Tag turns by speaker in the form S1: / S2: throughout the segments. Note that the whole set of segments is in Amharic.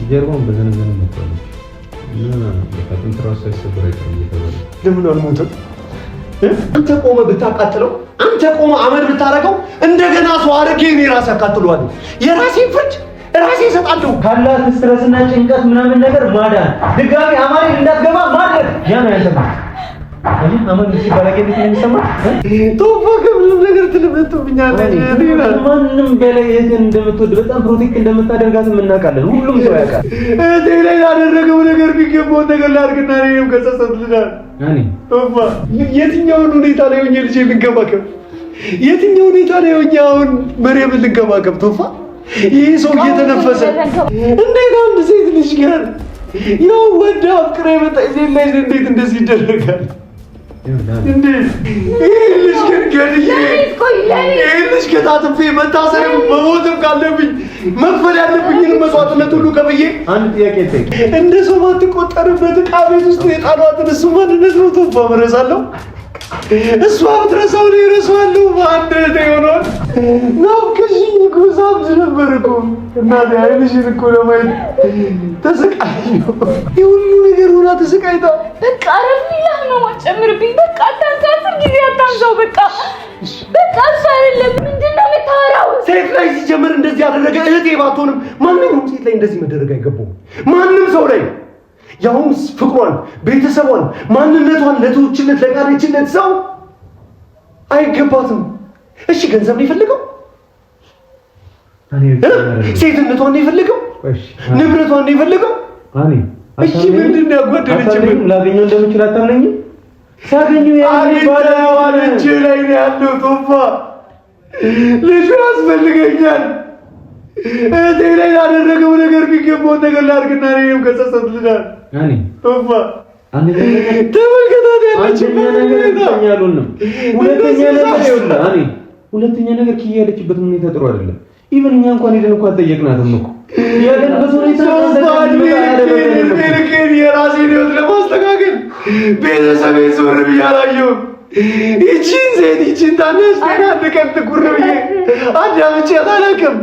S1: ጀርባውን በዘነዘነ መጥቷል እና በቃቱን ትራስ ሳይሰብር አይቀርም እየተባለ
S2: ለምን አልሞተም? አንተ ቆመ ብታቃጥለው፣ አንተ ቆመ አመድ ብታረገው እንደገና ሰው አድርጌ እኔ ራሴ አቃጥለዋለሁ። የራሴን ፍርድ ራሴ እሰጣለሁ።
S1: ካላት ስትረስና ጭንቀት ምናምን ነገር ማዳን ድጋሚ አማሪ እንዳትገባ ማድረግ ያ ነው ያንተ አማን ሲባል እንዴት ነው የሚሰማው?
S2: ቶፋ ከምንም ነገር ትልበቱብኛለህ።
S1: ማንም በላይ እንደምትወድ በጣም ፕሮቴክት እንደምታደርጋት እናውቃለን። ሁሉም ሰው ያውቃል።
S2: እኔ ላይ ያደረገው ነገር ቢገባው ነገር ላድርግና እኔም ከጸጸትልሻል። ቶፋ የትኛውን ሁኔታ ላይ ሆኜ ልጄ ልንከባከብ? የትኛው ሁኔታ ላይ ሆኜ አሁን መሬም ልንከባከብ? ቶፋ ይህ ሰው እየተነፈሰ እንዴት አንድ ሴት ልጅ ጋር ያው ወደ አፍቅራ የመጣ ሴት ላይ እንዴት እንደዚህ ይደረጋል? እንዴት ይህ ልጅ ግን ገድዬ ይህ ልጅ ከታትፌ መታሰር መሞትም ካለብኝ መክፈል ያለብኝን መስዋዕትነት ሁሉ ከብዬ
S1: አንድ ጥያቄ ጠይቅ።
S2: እንደ ሰው ማትቆጠርበት ዕቃ ቤት ውስጥ የጣሏትን እሱ ማንነት ነው ቶፋ መረሳለሁ። እሷ ብትረሳው ነው እረሳዋለሁ። በአንድ የሆነውን ናፍቀሽኝ እኮ ሳብዝ ነበር እኮ እናቴ አይንሽን እኮ ለማየት ተሰቃየሁ። የሁሉ ነገር ሆና ተሰቃይታ
S3: በቃ ረፊላህ ነው ማጨምርብኝ። በቃ አታንሳው፣ 10 ጊዜ አታንሳው። በቃ እሱ አይደለም ምንድን ነው የምታወራው?
S2: ሴት ላይ ሲጀምር እንደዚህ ያደረገ እህቴ ባትሆንም ማንኛውም ሴት ላይ እንደዚህ መደረግ አይገባውም። ማንም ሰው ላይ ያውም ፍቅሯን፣ ቤተሰቧን፣ ማንነቷን ለተውችነት ለቃለችነት ሰው አይገባትም። እሺ ገንዘብ ነው የፈለገው? ሴትነቷን ነው የፈለገው? ንብረቷን ነው የፈለገው? እሺ ምንድን ነው ያጓደለችበት?
S1: ላገኘው እንደምችል አታምነኝም? ሳገኘው
S2: ባለዋለች ላይ ነው ያለው ቶፋ። ልጁ ያስፈልገኛል። እህቴ ላይ ያደረገው ነገር ቢገባው ነገር ላድርግና እኔም ከጸጸትልሻል። ቶፋ ተመልከታት ያለችበት
S1: ሁለተኛ ነገር ኪያ ያለችበት ሁኔታ ጥሩ አይደለም። ኢቨን እኛ እንኳን ሄደን እንኳን ጠየቅናትም እኮ ያለበት ሁኔታ
S2: የራሴን ህይወት ለማስተካከል ቤተሰቤን ዞር ብዬ አላየሁም። ይቺን ሴት ይቺን ታናሽ አንድ ቀን ትኩር ብዬ አዳምጬያት አላውቅም።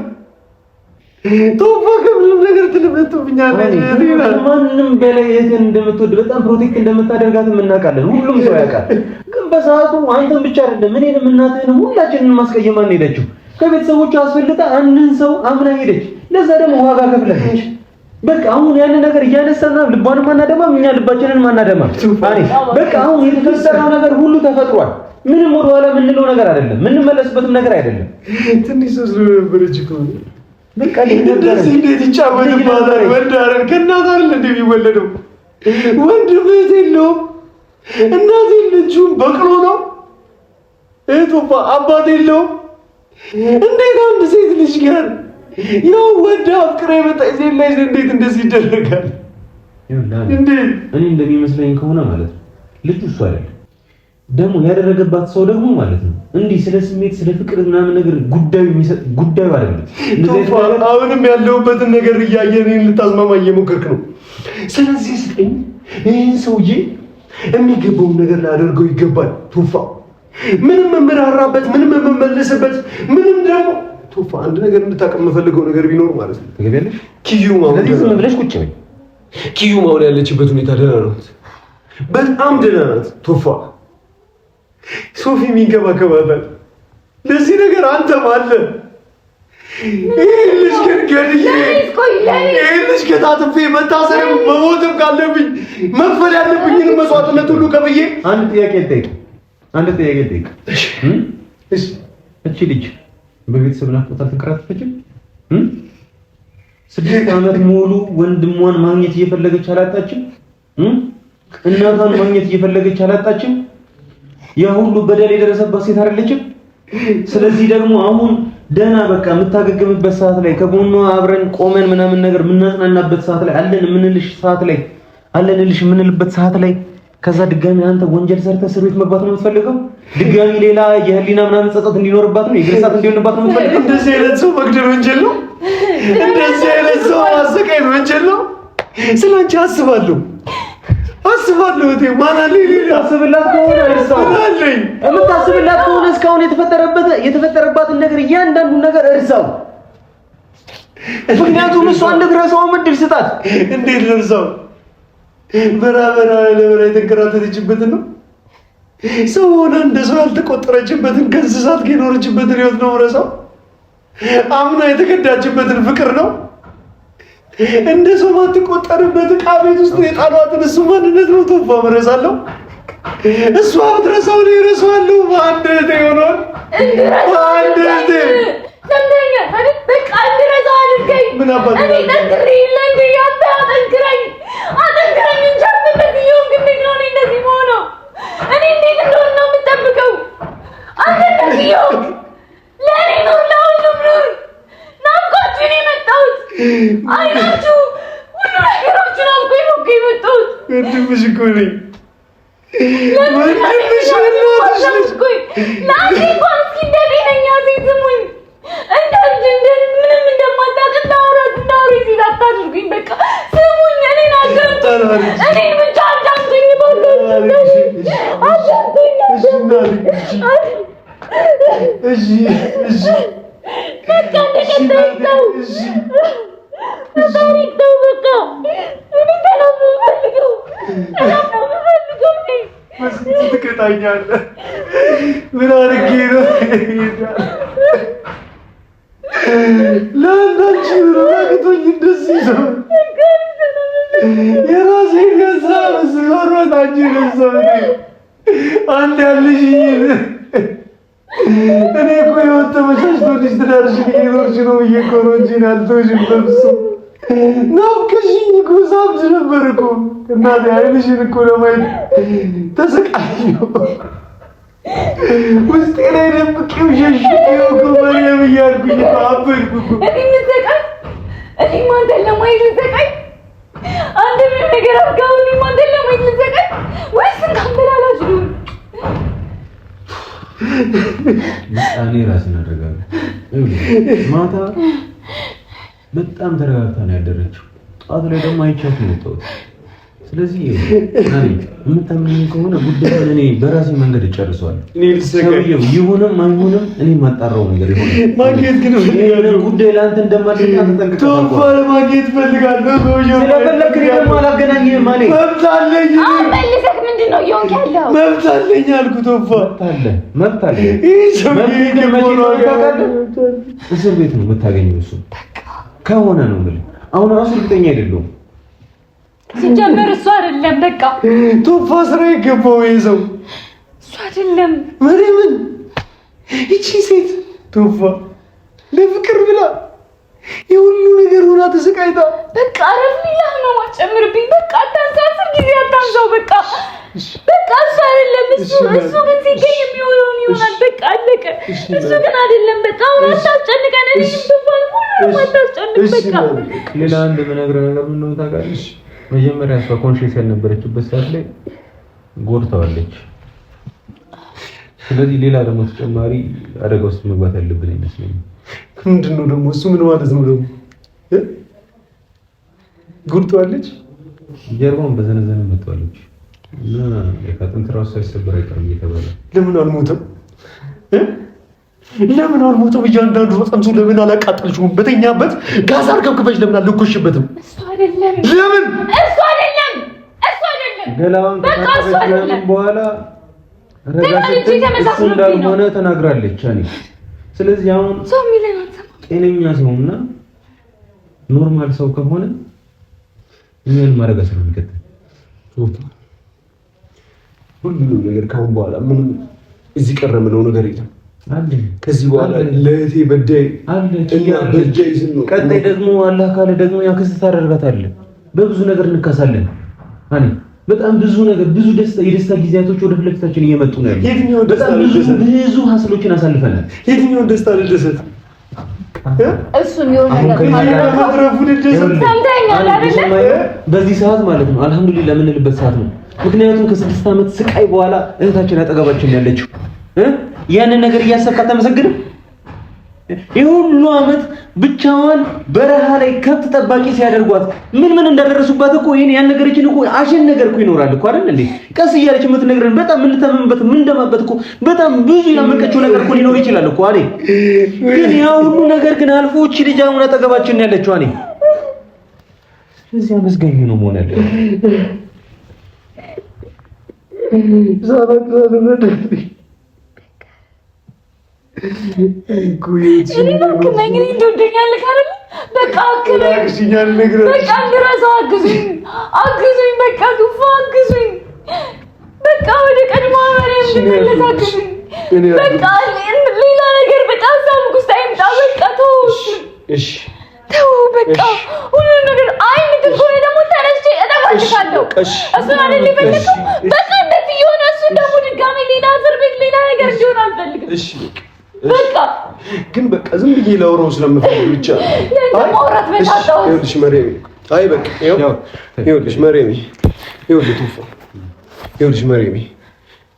S2: ቶፋ ከምንም ነገር ትልበቱብኛለህ።
S1: ማንም በላይ እንደምትወድ በጣም ፕሮቴክት እንደምታደርጋት እናውቃለን። ሁሉም ሰው ያውቃል። ግን በሰዓቱ አንተን ብቻ አይደለም እኔንም እናትህንም ሁላችንን ማስቀየማን ሄደችው። ከቤተሰቦቿ አስፈልጣ አንድን ሰው አምና ሄደች። ለዛ ደግሞ ዋጋ ከፍላለች። በቃ አሁን ያን ነገር እያነሳና ልቧንም አናደማም፣ እኛ ልባችንን ማናደማም። በቃ አሁን የተፈጠረው ነገር ሁሉ ተፈጥሯል። ምንም ወደኋላ የምንለው ነገር አይደለም፣ የምንመለስበትም ነገር አይደለም።
S2: ትንሽ ሰው ስለነበረች እኮ በቃ እንደዚህ እንዴት ይጫወትባታል? ወንድ አይደል ከእናት አይደል እንደ የሚወለደው ወንድ ቤት የለውም። እናት የለችውም፣ በቅሎ ነው። ቶፋ አባት የለውም። እንዴት አንድ ሴት ልጅ ጋር ያው ወደ አፍቅራ የመጣ ሴት ላይ እንዴት እንደዚህ ይደረጋል? እንዴት
S1: እኔ እንደሚመስለኝ ከሆነ ማለት ነው ልጁ እሱ አይደለም ደግሞ ያደረገባት ሰው ደግሞ ማለት ነው እንዲህ ስለ ስሜት ስለ ፍቅር ምናምን ነገር ጉዳዩ አይደለም።
S2: አሁንም ያለውበትን ነገር እያየን ልታዝማማ እየሞከርክ ነው። ስለዚህ ስጠኝ፣ ይህን ሰውዬ የሚገባውን ነገር ላደርገው ይገባል። ቶፋ ምንም የምራራበት ምንም የምመልስበት ምንም ደግሞ ቶፋ አንድ ነገር እንድታውቅ የምፈልገው ነገር ቢኖር ማለት ነው
S1: ትገቢያለሽ።
S2: ኪዩ ማውለ ያለችበት ሁኔታ ደህና ናት፣ በጣም ደህና ናት ቶፋ። ሶፊ የሚንከባከባታል። ለዚህ ነገር አንተም አለ። ይህ ልጅ ግን ገድዬ ይህ ልጅ ከታትፌ መታሰር መሞትም ካለብኝ መክፈል ያለብኝን መስዋዕትነት ሁሉ ከብዬ
S1: አንድ ጥያቄ ጠይቅ። እቺ ልጅ በቤተሰብ ናፍቆት አልተንከራተተችም? 6 ዓመት ሙሉ ወንድሟን ማግኘት እየፈለገች አላጣችም? እናቷን ማግኘት እየፈለገች አላጣችም? ያ ሁሉ በደል የደረሰባት ሴት አይደለችም? ስለዚህ ደግሞ አሁን ደህና በቃ የምታገግምበት ሰዓት ላይ ከጎኗ አብረን ቆመን ምናምን ነገር የምናጽናናበት ሰዓት ላይ አለንልሽ የምንልበት ሰዓት ላይ ከዛ ድጋሚ አንተ ወንጀል ሰርተህ እስር ቤት መግባት ነው የምትፈልገው? ድጋሚ ሌላ የህሊና ምናምን ጸጸት እንዲኖርባት ነው የግርሳት እንዲሆንባት ነው የምትፈልገው?
S2: እንደዚህ አይነት ሰው መግደል ወንጀል ነው። እንደዚህ አይነት ሰው ማሰቃየት ወንጀል ነው። ስለአንቺ አስባለሁ እቴ ማናለ
S1: ታስብላት ከሆነ እርሳው። የምታስብላት ከሆነ እስካሁን የተፈጠረባትን ነገር እያንዳንዱን ነገር እርሳው። ምክንያቱም እሷ እንድትረሳው እድል ስጣት።
S2: እንዴት ልርሳው? በራበራ ለበራ የተንከራተተችበትን ነው ሰው ሆነ እንደ ሰው ያልተቆጠረችበትን ከእንስሳት ጋር የኖረችበትን ህይወት ነው ረሳው? አምና የተከዳችበትን ፍቅር ነው እንደ ሰው ማትቆጠርበት ዕቃ ቤት ውስጥ የጣሏትን እሱ ማንነት ነው ቶፋ መረሳለሁ። እሷ ብትረሳው ነው እረሳዋለሁ። በአንድ እህቴ ሆኗል። በአንድ እህቴ
S3: ሰምተኛ አይደል? በቃ እንድረሳው አድርገኝ።
S2: ምን አባት
S3: እኔ ጠንክሬ ለእንዴ ያንተ አጠንክረኝ እንጂ እንደዚህ ይሁን ግን ነው እኔ እንደዚህ መሆነው እኔ እንዴት እንደሆነ ነው የምጠብቀው? አንተ እንደዚህ ይሁን ለእኔ ነው ለሁሉም ኑር ናፍቆችን የመጣሁት አይናችሁ ሁሉ ነገሮችን አውቆኝ ነው የመጣሁት።
S2: ወንድምሽ እኮ ነኝ።
S3: ወንድምሽ ነኝ። ለአንዴ እንኳን እስኪ እንደ ጤነኛ ሴት ስሙኝ። ምንም እንደማታውቅ እንዳወራ ሴት አታድርጉኝ። በቃ ስሙኝ፣ እኔን አዳምጡኝ። እኔን ብቻ አዳምጡኝ። በቃ እንደቀጠይተው ታሪክተው በቃ እኔ ሰላም የምፈልገው
S2: ትቀጣኛለህ? ምን አድርጌ ነው? ለአንዳንቺ ራቅቶኝ እንደዚህ ነው የራሴ ገዛ መስሎት አንቺ ገዛው አንድ ያለሽኝ እኔ እኮ ህይወት ተመቻችቶልሽ ትዳርሽን እየኖርሽ ነው ብዬሽ እኮ ነው እንጂ አልተውሽም። በፍፁም ናፍቀሽኝ እኮ ሳብድ ነበር እኮ እናቴ። አይንሽን እኮ ለማየት ተሰቃየሁ። ውስጤ ላይ ደብቄው ሸሽጌው እኮ ማርያም እያልኩኝ እኮ አበድኩ እኮ።
S3: እኔም አንተን ለማየት ልሰቃይ? አንተ ምንም ነገር አድርገው እኔም አንተን ለማየት ልሰቃይ ወይስ እንካንበላላች ልሁን?
S1: እኔ ራሴን አደርጋለሁ። ማታ በጣም ተረጋግታ ነው ያደረችው። ጠዋት ላይ ደግሞ አይቻት ነው የወጣሁት። ስለዚህ የምታምነኝ ከሆነ ጉዳዩን እኔ በራሴ መንገድ እጨርሰዋለሁ። ሰውዬው ይሁንም አይሁንም እኔ የማጣራው ነገር ይሆናል።
S2: ማግኘት ግን
S1: ፈልጋለሁ። ጉዳይ ለአንተ እንደማደርግ ተጠንቅቀህ
S2: ቶፋ ማግኘት ፈልጋለሁ። ሰውዬው
S1: ስለፈለክ ደግሞ አላገናኝህም ማለት
S2: መብት አለኝ።
S3: መልሰህ ምንድን ነው እየሆንክ ያለው?
S2: መብት አለኝ አልኩ ቶፋ።
S1: መብት አለ።
S2: ይህ ሰውዬ
S1: እስር ቤት ነው የምታገኘው። እሱ ከሆነ ነው የምልህ። አሁን ራሱ እርግጠኛ አይደለሁም።
S3: ሲጀመር እሱ አይደለም። በቃ
S2: ቶፋ ስራ ይገባው ይዘው
S3: እሱ አይደለም።
S2: ምን ይቺ ሴት ቶፋ ለፍቅር ብላ የሁሉ ነገር ሆና ተሰቃይታ
S3: በቃ አረፍ ሊላህ ነው አጨምርብኝ። በቃ አታንሳው፣ ጊዜ አታንሳው። በቃ እሱ አይደለም። እሱ ግን ሲገኝ የሚሆነውን ይሆናል። በቃ አለቀ። እሱ ግን አይደለም። በቃ አሁን አታስጨንቀን። እኔ ትባል ሁሉ አታስጨንቅ። በቃ
S1: ሌላ አንድ የምነግርህ ነገር ምን ነው ታውቃለሽ? መጀመሪያ እሷ ኮንሽስ ያልነበረችበት ሰዓት ላይ ጎድታዋለች። ስለዚህ ሌላ ደግሞ ተጨማሪ አደጋ ውስጥ መግባት ያለብን አይመስለኝም።
S2: ምንድን ነው ደግሞ እሱ? ምን ማለት ነው ደግሞ? ጎድታዋለች፣
S1: ጀርባውን በዘነዘነ መጥቷለች እና የካጥንት ራሱ ሳይሰበር አይቀርም እየተባለ
S2: ለምን አልሞተም? ለምን አልሞተም? እያንዳንዱ ፈጸምቱ ለምን አላቃጠልሽውም? በተኛበት ጋዝ አርከፍክፈሽ ለምን አልለኮሽበትም?
S3: እሱ አይደለም።
S2: ለምን
S3: እሱ አይደለም።
S1: ገላውን ከታጠበች በኋላ ረጋ ስትል እሱ እንዳልሆነ ተናግራለች። እኔ ስለዚህ አሁን
S3: ሰው የሚለን
S1: ጤነኛ ሰውና ኖርማል ሰው ከሆነ ምን ማድረግ ስለሚከተል
S2: ሁሉንም ነገር ካሁን በኋላ ምንም እዚህ ቀረ የምለው ነገር የለም። ከዚህ በኋላ ለእህቴ በዳይ እና በዳይ ስንው
S1: ቀጣይ ደግሞ አላህ ካለ ደግሞ ያክስት ታደርጋታለህ። በብዙ ነገር እንካሳለን። አኒ በጣም ብዙ ነገር ብዙ የደስታ ጊዜያቶች ወደ ፍለክታችን እየመጡ ነው ያሉት።
S2: የትኛውን ደስታ
S1: ብዙ ሀስሎችን አሳልፈናል።
S2: የትኛውን ደስታ ልደሰት?
S3: እሱን የሆነ ነገር
S1: በዚህ ሰዓት ማለት ነው አልሐምዱሊላህ የምንልበት ሰዓት ነው። ምክንያቱም ከ6 ዓመት ስቃይ በኋላ እህታችን አጠገባችን ያለችው ያንን ነገር እያሰብክ አታመሰግንም? የሁሉ አመት ብቻዋን በረሃ ላይ ከብት ጠባቂ ሲያደርጓት ምን እንዳደረሱባት እኮ ይሄን ያነገረችን እኮ አሸን ነገር እኮ ይኖራል እኮ አይደል እንዴ? ቀስ እያለች የምትነግረን በጣም የምንተምምበት የምንደማበት እኮ በጣም ብዙ ያመቀችው ነገር እኮ ሊኖር ይችላል እኮ አኔ። ግን ያ ሁሉ ነገር ግን አልፎ እቺ ልጅ አሁን አጠገባችን ያለችው አኔ እዚህ አመስጋኝ ነው መሆን ያለበት።
S2: በቃ ግን በቃ ዝም ብዬ ላውራው ስለምፈልግ ብቻ
S3: ማውራት መጣጣው።
S2: ይኸውልሽ መሬሜ፣ አይ በቃ ይኸውልሽ መሬሜ፣ ይኸውልሽ መሬሜ፣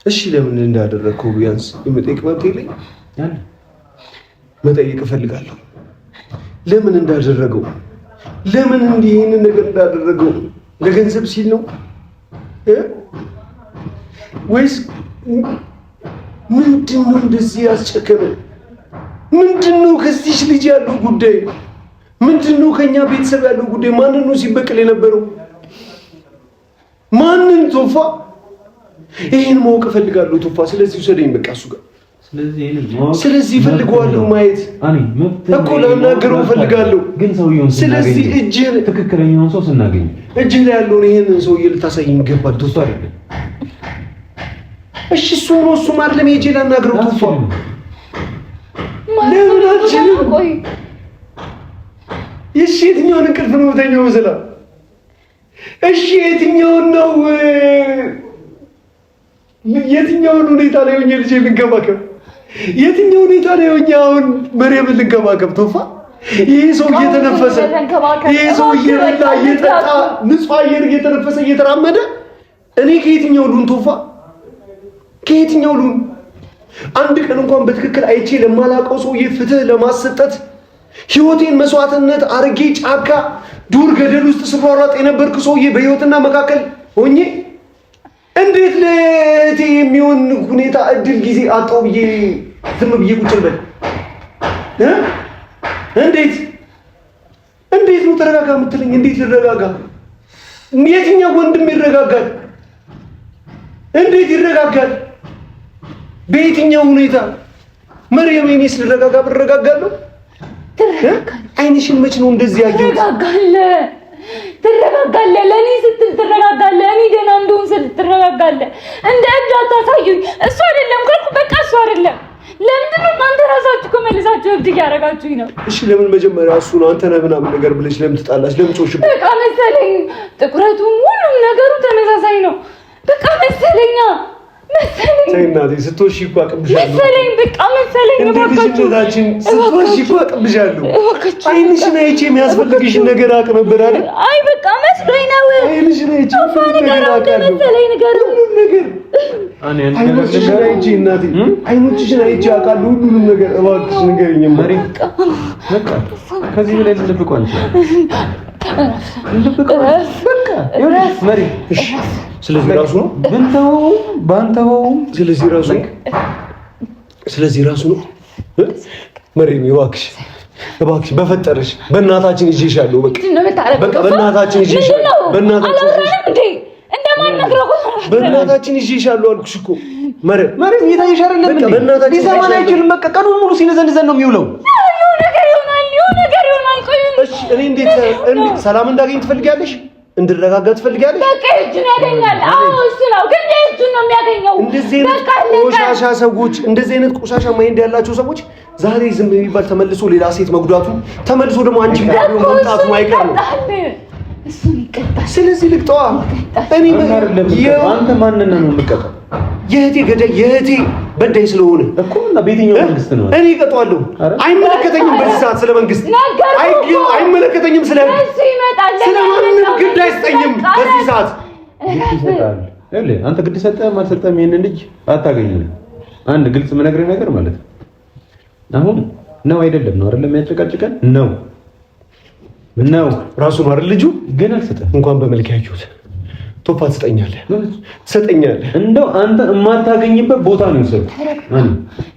S2: እሺ ለምን እንዳደረግከው ቢያንስ የመጠየቅ መብት የለኝ? መጠየቅ እፈልጋለሁ። ለምን እንዳደረገው፣ ለምን እንዲህ ይሄንን ነገር እንዳደረገው ለገንዘብ ሲል ነው ወይስ ምንድነው እንደዚህ ያስቸከረ? ምንድነው ከዚህ ልጅ ያለው ጉዳይ? ምንድነው ከኛ ቤተሰብ ያለው ጉዳይ? ማንን ነው ሲበቀል የነበረው? ማንን? ቶፋ፣ ይሄን ማወቅ እፈልጋለሁ ቶፋ። ስለዚህ ውሰደኝ በቃ እሱ ጋር። ስለዚህ እፈልገዋለሁ ማየት እኮ ላናገረው እፈልጋለሁ።
S1: ግን ሰውየውን
S2: ስለዚህ እጅህ
S1: ትክክለኛውን ሰው ስናገኝ
S2: እጅህ ላይ ያለውን ይሄንን ሰውዬ ልታሳየኝ ይገባል ቶፋ። እሺ እሱ ነው እሱ ማርለም ሄጄ ላናግረው ቶፋ። ለምን አልችልም? ቆይ እሺ የትኛውን እንቅልፍ ነው የምተኛው መሰለህ? እሺ የትኛውን ነው የትኛውን ሁኔታ ላይ ሆኜ ልጄ ልንከባከብ? የትኛው ሁኔታ ላይ ሆኜ አሁን መርየምን ልንከባከብ ቶፋ? ይሄ ሰው እየተነፈሰ ይሄ ሰው እየበላ እየጠጣ ንጹህ አየር እየተነፈሰ እየተራመደ እኔ ከየትኛው ሉን ቶፋ? ከየትኛው ሉን? አንድ ቀን እንኳን በትክክል አይቼ ለማላውቀው ሰውዬ ፍትህ ለማሰጠት ህይወቴን መስዋዕትነት አርጌ ጫካ ዱር ገደል ውስጥ ስሯሯጥ የነበርኩ ሰውዬ በህይወትና መካከል ሆኜ እንዴት ለእህቴ የሚሆን ሁኔታ እድል ጊዜ አጣው ብዬ ዝም ብዬ ቁጭ ልበል? እንዴት ነው ተረጋጋ የምትለኝ? እንዴት ልረጋጋ? የትኛው ወንድም ይረጋጋል? እንዴት ይረጋጋል? በየትኛው ሁኔታ? መርየም፣ እኔስ ልረጋጋ ብረጋጋለሁ? አይንሽን መች ነው እንደዚህ ያየው?
S3: ትረጋጋለህ። ለኔ ስትል ትረጋጋለህ። እኔ ገና እንደውን ስትል ትረጋጋለህ። እንደ እብድ አታሳዩኝ። እሱ አይደለም ካልኩ በቃ እሱ አይደለም። ለምንድን ነው እናንተ ራሳችሁ እኮ መልሳችሁ እብድ እያደረጋችሁኝ ነው?
S2: እሺ ለምን መጀመሪያ እሱ ነው አንተ ነህ ምናምን ነገር ብለሽ ለምን ትጣላሽ? ለምን ጮሽ?
S3: በቃ መሰለኝ ጥቁረቱም ሁሉም ነገሩ ተመሳሳይ ነው። በቃ መሰለኛ
S2: ተይ እናቴ፣ ስትወሺ እኮ አቅብሻለሁ
S3: መሰለኝ። በቃ መሰለኝ
S2: ልጅነታችን ስትወሺ እኮ አቅብሻለሁ። አይንሽን አይቼ የሚያስፈልግሽን ነገር አውቅ ነበር አይደል?
S3: አይ በቃ መስሎኝ ነው።
S2: አይንሽን አይቼ ነገር አውቃለሁ።
S3: መሰለኝ ሁሉም ነገር
S2: አይኖችሽን አይቼ እናቴ፣ አይኖችሽን አይቼ አውቃለሁ ሁሉንም ነገር። እባክሽ ንገሪኝ ማሪ።
S1: በቃ ከዚህ በላይ ልንደብቀው አንችልም። መሪ
S2: ስለዚህ ራሱ ነው
S1: ባንተው
S2: ስለዚህ ራሱ ነው። መሪም እባክሽ በፈጠረሽ በእናታችን ይዤሻለሁ። በቃ በእናታችን ይዤሻለሁ። በእናታችን ይዤሻለሁ አልኩሽ እኮ መሪም እየታየሽ አይደለም እንዴ? ሊሰማን አይችልም። በቃ ቀኑን ሙሉ ሲነዘንዘን ነው የሚውለው። እሺ እኔ እንዴት ሰላም እንዳገኝ ትፈልጊያለሽ? እንድረጋጋ ትፈልጊያለሽ?
S3: በቃ እጁን ያገኛል። አዎ እሱ ነው፣ ግን እጁን ነው የሚያገኘው።
S2: እንደዚህ ቆሻሻ ሰዎች፣ እንደዚህ አይነት ቆሻሻ ማይንድ ያላቸው ሰዎች ዛሬ ዝም የሚባል ተመልሶ ሌላ ሴት መጉዳቱ ተመልሶ ደግሞ አንቺ ጋር መምጣቱ አይቀርም።
S3: እሱን ይቀጣል።
S2: ስለዚህ ልቅጠዋ። እኔ
S1: አንተ ማንነህ ነው የምትቀጣው?
S2: የእህቴ ገዳይ የእህቴ በዳይ ስለሆነ
S1: እኮ እና በየትኛው መንግስት ነው
S2: እኔ እቀጣዋለሁ? አይመለከተኝም። በዚህ ሰዓት ስለ መንግስት አይመለከተኝም። ስለ ማንም ግድ አይሰጠኝም። በዚህ ሰዓት
S1: አንተ ግድ ሰጠህም አልሰጠህም ይሄንን ልጅ አታገኝም። አንድ ግልጽ የምነግርህ ነገር ማለት ነው፣ አሁን ነው አይደለም? ነው አይደለም? የሚያጨቃጭቀን ነው
S2: ራሱ ነው አይደል? ልጁ
S1: ግን አልሰጠህም።
S2: እንኳን በመልክ ያዩት ቶፋ ትሰጠኛለህ።
S1: እንደው አንተ የማታገኝበት ቦታ ነው የወሰድኩት።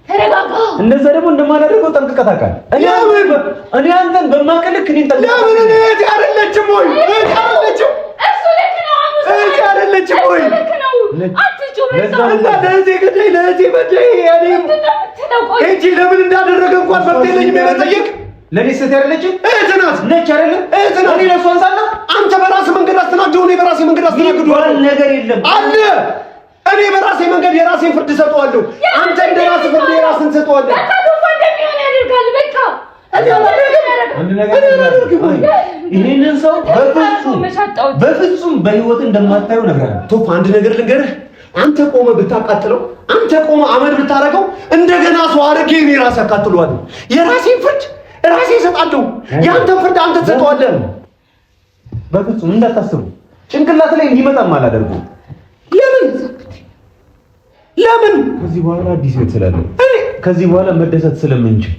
S3: ተረጋጋ።
S1: እንደዛ ደግሞ እንደማላደርገው ጠንቅቀህ ታውቃለህ። እኔ አንተን በማቀልክ እኔን ጠንቅቀህ
S2: ለምን እህቴ አይደለችም ወይ?
S3: እሱ ልክ ነው።
S2: እህቴ አይደለችም ወይ? ለእህቴ በደይ እህቴ ለምን እንዳደረገ እንኳን መብት የለኝም የመጠየቅ።
S1: ለእኔ ሴት አይደለችም?
S2: እህት ናት።
S1: ነች አይደለም?
S2: እህት ናት።
S1: እኔ ለእሷ አንሳለሁ።
S2: አንተ በራስህ መንገድ አስተናግደው፣ እኔ በራሴ መንገድ አስተናግደዋለሁ።
S1: ነገር የለም
S2: አለ። እኔ በራሴ መንገድ የራሴን ፍርድ ሰጠዋለሁ። አንተ እንደ ራስህ ፍርድ የራስህን ሰጠዋለሁ።
S1: ይሄንን ሰው በፍጹም በህይወት እንደማታየው ነገር
S2: ቶፋ፣ አንድ ነገር ልንገርህ። አንተ ቆመ ብታቃጥለው፣ አንተ ቆመ አመድ ብታረገው፣ እንደገና ሰው አድርጌ እኔ ራሴ አቃጥለዋለሁ። የራሴን ፍርድ ራሴ እሰጣለሁ። ያንተን ፍርድ አንተ ትሰጠዋለህ።
S1: በፍጹም እንዳታስቡ። ጭንቅላት ላይ እንዲመጣም አላደርገውም።
S2: ለምን?
S1: ከዚህ በኋላ አዲስ ቤት ስላለ ከዚህ በኋላ መደሰት ስለምንችል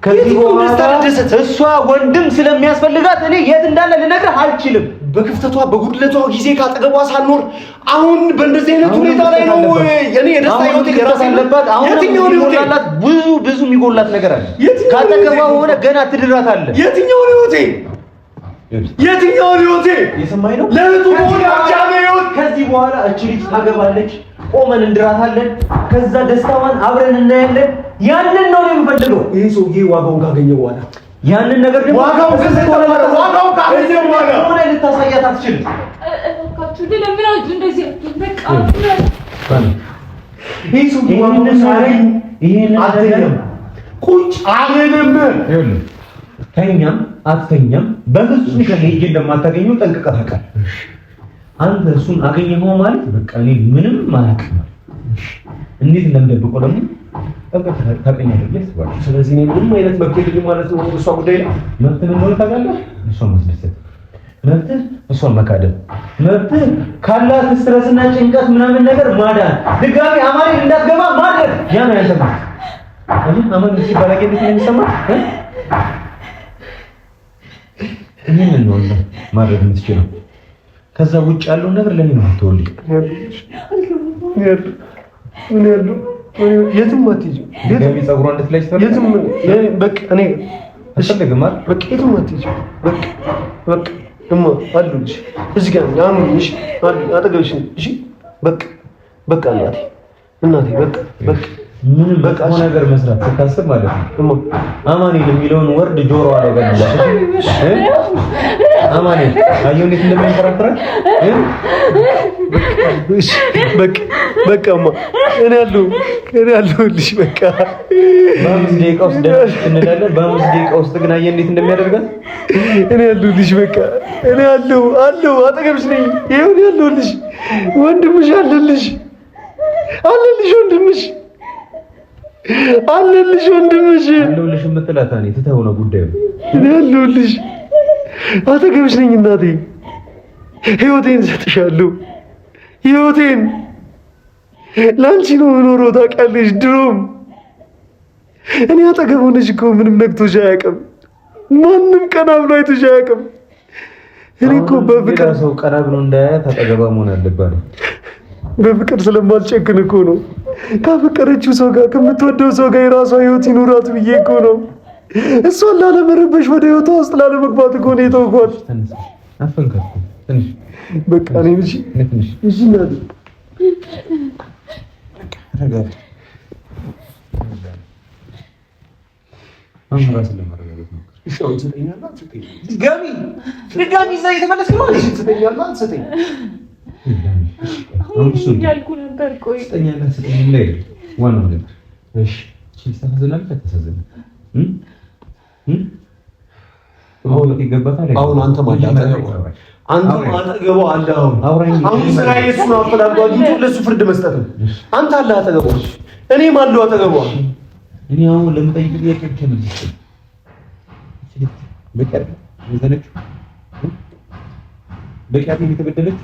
S1: ከዚህ በኋላ እሷ ወንድም ስለሚያስፈልጋት እኔ የት እንዳለ ልነግርህ አልችልም።
S2: በክፍተቷ በጉድለቷ ጊዜ ካጠገቧ ሳልኖር አሁን በእንደዚህ አይነት ሁኔታ ላይ ነው እኔ የደስታ ህይወት የራሴ አለባት። የትኛው ነው ያላት? ብዙ የሚጎላት ነገር አለ። ካጠገቧ ሆነ ገና ትድራታለህ። የትኛው ነው
S1: የሰማኝ ነው
S2: ለእህቱ ሆነ አጃሜ ህይወት።
S1: ከዚህ በኋላ እቺ ልጅ ታገባለች፣ ቆመን እንድራታለን። ከዛ ደስታዋን አብረን እናያለን። ያንን ነው የምፈልገው።
S2: ይሄ ሰውዬ ዋጋውን ካገኘ በኋላ
S1: ያንን ነገር ደግሞ
S2: ዋጋው ካገኘ በኋላ
S1: ሆነ ልታሳያት አትችልም።
S2: ቁጭ አለንም
S1: ተኛም አትተኛም በፍጹም ከሄጄ እንደማታገኘው ጠንቅቀህ ታውቃለህ። አንተ እሱን አገኘኸው ማለት በቃ እኔ ምንም አላውቅም። እንዴት እንደምደብቀው ደግሞ ጠንቅቀህ ታውቀኛለህ ብዬ አስባለሁ።
S2: ስለዚህ እኔ ምንም አይነት መብት የለኝም ማለት ነው። እሷ ጉዳይ ነው።
S1: መብት ምን እንደሆነ ታውቃለህ? እሷን ማስደሰት መብት፣ እሷን መካደም መብት፣ ካላት ስትረስና ጭንቀት ምናምን ነገር ማዳን፣ ድጋሚ አማኔ እንዳትገባ ማድረግ። ያ ነው ያንተ መብት። አማኔ ሲባል እንዴት ነው የሚሰማህ? ይሄንን ነው ማድረግ የምትችለው። ከዛ ውጭ ያለው ነገር ለኔ ነው አትወልኝ።
S2: የትም አትሄጂም።
S1: ገቢ ፀጉሯ እንድትለይ
S2: የትም በቃ እኔ
S1: አልፈልግም አይደል?
S2: በቃ የትም አትሄጂም። በቃ እማ አሉልሽ እዚህ ጋር አኑልሽ አጠገብሽ። እሺ በቃ እናቴ በቃ
S1: ምን በቃ ነገር መስራት ስታስብ ማለት ነው አማኔ የሚለውን ወርድ ጆሮዋ ላይ ገና አማኔ አየሁ እንዴት እንደሚያንከራክራት።
S2: በቃማ እኔ ያለሁልሽ በቃ
S1: በአምስት ደቂቃ ውስጥ ደስ እንላለን። በአምስት ደቂቃ ውስጥ ግን አየህ እንዴት እንደሚያደርጋት።
S2: እኔ ያለሁልሽ በቃ እኔ አለሁ አጠገብሽ ነኝ። ይኸው ያለሁልሽ ወንድምሽ አለልሽ ወንድምሽ አለልሽ
S1: የምትላት እኔ ትተው ነው ጉዳዩ።
S2: እኔ አለሁልሽ አጠገብሽ ነኝ እናቴ። ህይወቴን ሰጥሻለሁ። ህይወቴን ለአንቺ ነው የምኖረው ታውቂያለሽ። ድሮም እኔ አጠገብ ሆነሽ እኮ ምንም ነክቶሽ አያውቅም። ማንም ቀና ብሎ አይቶሽ አያውቅም። እኔ እኮ በፍቅር
S1: ሰው ቀና ብሎ እንዳያት አጠገባ መሆን አለባት።
S2: በፍቅር ስለማልጨክን እኮ ነው። ካፈቀረችው ሰው ጋር ከምትወደው ሰው ጋር የራሷ ህይወት ይኑራት ብዬ እኮ ነው። እሷን ላለመረበሽ ወደ ህይወቷ ውስጥ ላለመግባት እኮ ነው የተውኳት። በቃ እኔ እሺ እናቴ
S1: ድጋሚ እዛ እየተመለስክ ነው።
S3: ያልኩህ ነበር። ቆይ
S1: ዋናው ነገር እሺ
S2: አሁን አንተ አጠገቧ አለ። አሁን ስራ የሱ ነው አፈላልጓ እንጂ ለሱ ፍርድ መስጠት ነው። አንተ አለ አጠገቧ፣ እኔም አለሁ አጠገቧ።
S1: እኔ አሁን ለምጠይቅ ጥያቄ ብቻ መልስ በቂያት የተበደለች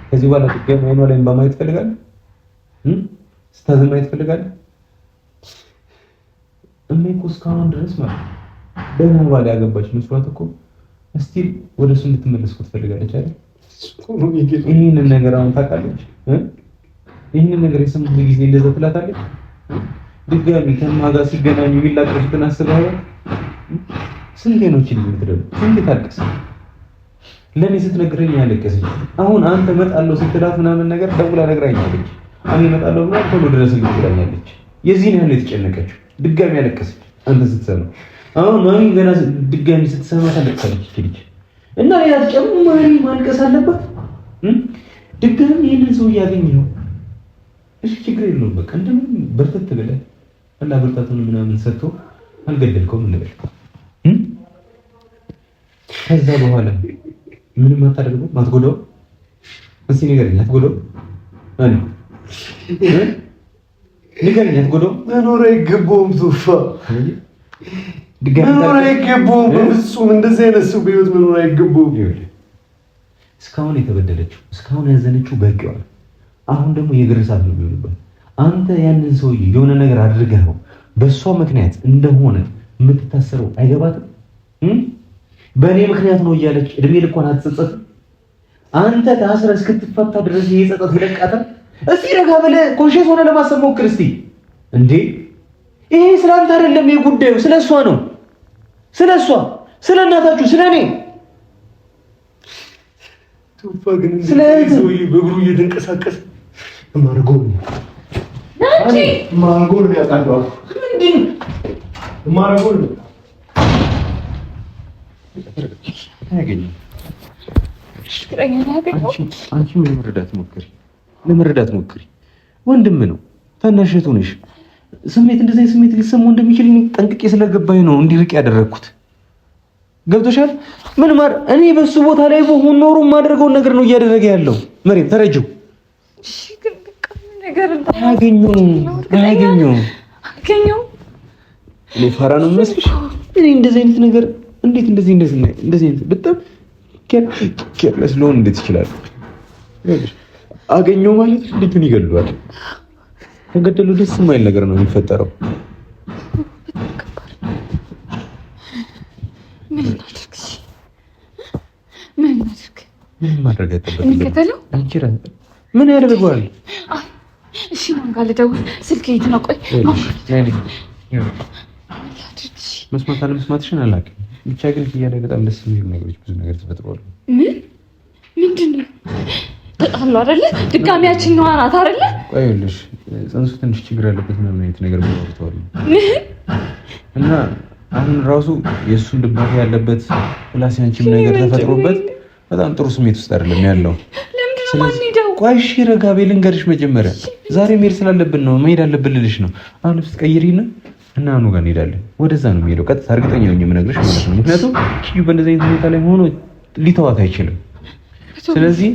S1: ከዚህ በኋላ ድጋሚ አይኗ ላይ ማየት ትፈልጋለህ? ስታዝን ማየት ትፈልጋለህ? እኮ እስካሁን ድረስ ማለት ደህና ባል ያገባች መስሏት እኮ እስቲል ወደ እሱ እንድትመለስ ትፈልጋለች አይደል? ይሄንን ነገር አሁን ታውቃለች። ይሄንን ነገር የሰሙት ጊዜ እንደዛ ትላታለች። ድጋሚ ከማጋ ሲገናኙ የሚላቀሱትን አስበኸው? ስንቴ ነው እቺ ልጅ የምትደውል? ስንቴ ታልቅስ? ለኔ ስትነግረኝ ያለቀሰች። አሁን አንተ እመጣለሁ ስትላት ምናምን ነገር ደውላ ነግራኛለች። እኔ እመጣለሁ ብላ ቶሎ ድረስልኝ ብላኛለች። የዚህን ያህል የተጨነቀችው ድጋሚ ያለቀሰች አንተ ስትሰማ። አሁን ማሚ ገና ድጋሚ ስትሰማ ታለቅሳለች እቺ ልጅ እና ሌላ ተጨማሪ ማልቀስ አለበት። ድጋሚ ይሄንን ሰው እያገኘው እሺ ችግር የለውም በቃ እንደምን በርተት ብለህ እና ብርታቱን ምናምን ሰጥቶ አልገደልከውም እንበል። ከዛ በኋላ ምንም አታደርገው ማትጎዳው እስኪ ንገረኝ። አትጎዳው አለ ንገረኝ። አትጎዳው
S2: መኖር አይገባውም። ቱፋ መኖር አይገባውም። በፍጹም እንደዚህ አይነት ሰው በህይወት መኖር አይገባውም።
S1: እስካሁን የተበደለችው እስካሁን ያዘነችው በቂዋ ነው። አሁን ደግሞ የግርሳት ነው የሚሆንበት። አንተ ያንን ሰውዬ የሆነ ነገር አድርገኸው በእሷ ምክንያት እንደሆነ የምትታሰረው አይገባትም። በእኔ ምክንያት ነው እያለች እድሜ ልኳን አትጸጸትም። አንተ ታስረህ እስክትፈታ ድረስ ይሄ ጸጸት ይለቃታል። እስቲ ረጋ ብለህ ኮንሽስ ሆነ ለማሰብ ሞክር እስቲ። እንዴ ይሄ ስላንተ አይደለም፣ ይሄ ጉዳዩ ስለሷ ነው። ስለሷ፣ ስለ እናታችሁ፣ ስለ እኔ
S2: ቱፋ ግን ሰውዬ በእግሩ እየተንቀሳቀሰ ማርጎን ያውቃል። ምንድን ማርጎን
S1: አንቺ ለመረዳት ሞክሪ። ወንድም ነው፣ ታናሽ እህቱ ነሽ። እንደዚህ ስሜት ሊሰማው እንደሚችል ጠንቅቄ ስለገባኝ ነው እንዲርቅ ያደረግኩት። ገብቶሻል? ምን እኔ በሱ ቦታ ላይ በሆን ኖሮ የማደርገውን ነገር ነው እያደረገ ያለው። መሬም ተረጅው።
S3: እሺ ግን በቃ ነገር
S1: አያገኘውም። እኔ ፋራ ነው የሚመስልሽ? እኔ እንደዚህ አይነት ነገር እንዴት እንደዚህ አይነት በጣም ኬርለስ ልሆን እንዴት ይችላል? አገኘው ማለት ልጁን ይገድሏል። ከገደሉ ደስ የማይል ነገር ነው የሚፈጠረው። ምን ማድረግ አይጠበቅም። ምን ያደርገዋል?
S3: እሺ ማን ጋር ልደውል? ስልክ የት ነው? ቆይ
S1: መስማት አለመስማትሽን አላውቅም። ብቻ ግን እያለ በጣም ደስ የሚሉ ነገሮች ብዙ ነገር ተፈጥሯል።
S3: ምንድን ነው? ተጣሉ አይደለ? ድጋሚያችን ነው አናት አይደለ?
S1: ቆይ ይኸውልሽ ጽንሱ ትንሽ ችግር ያለበት ምናምን አይነት ነገር ብለውታል እና አሁን ራሱ የእሱን ድባቴ ያለበት ፕላስ ያንቺም ነገር ተፈጥሮበት በጣም ጥሩ ስሜት ውስጥ አይደለም ያለው። ቆይ እሺ ረጋ በይ ልንገርሽ። መጀመሪያ ዛሬ መሄድ ስላለብን ነው መሄድ አለብን ልልሽ ነው። አሁን ልብስ ቀይሪና እና አኑ ጋር እንሄዳለን። ወደዛ ነው የሚሄደው ቀጥታ። እርግጠኛ ነኝ የምነግርሽ ማለት ነው። ምክንያቱም ኪዩ በእንደዚህ አይነት ሁኔታ ላይ ሆኖ ሊተዋት አይችልም። ስለዚህ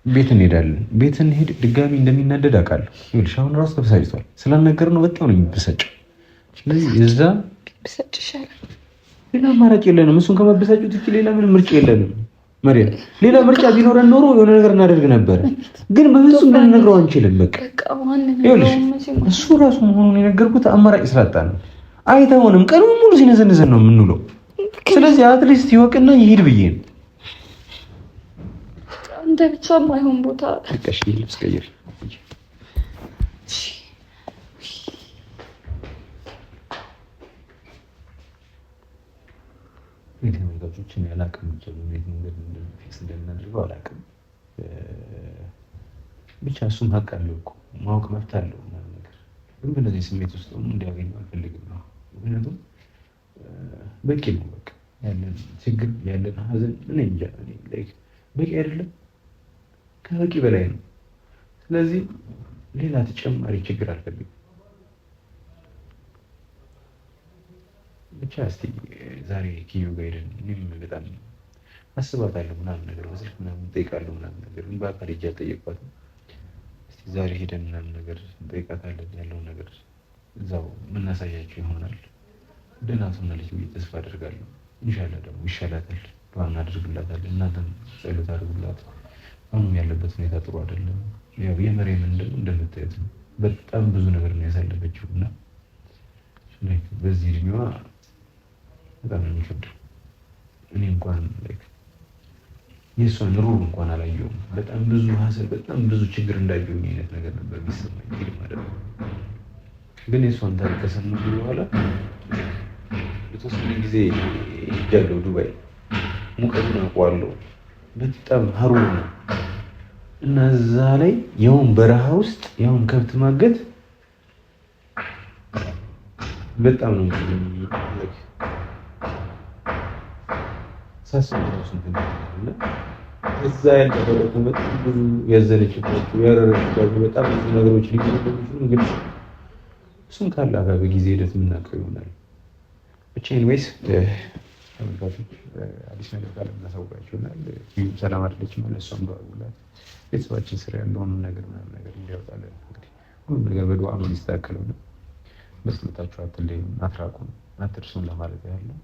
S1: ቤት እንሄዳለን። ቤት እንሄድ ድጋሚ እንደሚናደድ አውቃለሁ። ይኸውልሽ አሁን ራሱ ተበሳጭቷል። ስላልነገርነው በጣም ነው የሚበሳጨው። ስለዚህ እዛ
S3: ብሰጭሻል።
S1: ሌላ አማራጭ የለንም። እሱን ከመበሳጨት ውጪ ሌላ ምንም ምርጫ የለንም። መሪያ ሌላ ምርጫ ቢኖረን ኖሮ የሆነ ነገር እናደርግ ነበር፣ ግን በፍጹም ልንነግረው አንችልም። በቃ ይኸውልሽ እሱ ራሱ መሆኑን የነገርኩት አማራጭ ስላጣ ነው። አይተውንም ቀኑን ሙሉ ሲነዘንዘን ነው የምንውለው። ስለዚህ አትሊስት ይወቅና ይሄድ ብዬ ነው።
S3: አንተ ብቻ ማይሆን ቦታ
S1: በቃ እሺ ልብስ ቀይር። የተመልካቾችን ያላቅም ይችላል ፊክስ እንደምናደርገው አላቅም። ብቻ እሱም ሀቅ አለው እኮ ማወቅ መብት አለው ምናምን ነገር፣ ግን በእነዚህ ስሜት ውስጥ እንዲያገኘው አልፈልግም ነው። ምክንያቱም በቂ ነው በቃ ያለን ችግር ያለን ሀዘን እኔ እንጃ በቂ አይደለም፣ ከበቂ በላይ ነው። ስለዚህ ሌላ ተጨማሪ ችግር አልፈልግም። ብቻ እስቲ ዛሬ ኪዩ ጋር ሄደን እኔም በጣም አስባታለሁ ምናምን ነገር በስልክ ምናምን እጠይቃለሁ ምናምን ነገር፣ ግን በአካል ሄጄ አልጠየቅኳትም። እስቲ ዛሬ ሄደን ምናምን ነገር እንጠይቃታለን። ያለውን ነገር እዛው የምናሳያቸው ይሆናል። ደህና ትሆናለች ብዬ ተስፋ አደርጋለሁ። ኢንሻላህ ደግሞ ይሻላታል። ዱዓ እናደርግላታለን። እናንተም ጸሎት አድርጉላት። አሁንም ያለበት ሁኔታ ጥሩ አይደለም። ያው የመሬም እንደምታዩት ነው። በጣም ብዙ ነገር ነው ያሳለፈችው እና በዚህ እድሜዋ በጣም ነው የሚከብደው። እኔ እንኳን የእሷን ሩር እንኳን አላየሁም። በጣም ብዙ ሀሰብ በጣም ብዙ ችግር እንዳየሁኝ አይነት ነገር ነበር የሚሰማኝ ማለት ነው። ግን የእሷን ታሪክ ከሰማሁ በኋላ የተወሰነ ጊዜ ሄጃለሁ ዱባይ። ሙቀቱን አውቀዋለሁ። በጣም ሀሩር ነው እና እዛ ላይ ያውን በረሃ ውስጥ ያውን ከብት ማገት በጣም ነው ሳስበው ስንት ነው እዛ ያለበት በጣም ብዙ ያዘነችባቸው ያረረችባቸው በጣም ብዙ ነገሮች ሊሆኑ ግን እሱን ካለ ጋር በጊዜ ሂደት የምናውቀው ይሆናል። ብቻ ኤኒዌይስ ተመልካቾች አዲስ ነገር ካለ እናሳውቃችሁ ይሆናል። ሰላም አይደለች ማለት እሷም ደውላት ቤተሰባችን ስራ ያለውን ነገር ምናምን ነገር እንዲያወጣለን እንግዲህ ሁሉም ነገር በዱዓ ነው የሚስተካከለው ነው። መስመታችሁ አትለዩን፣ አትራቁን፣ አትርሱን ለማለት ያለው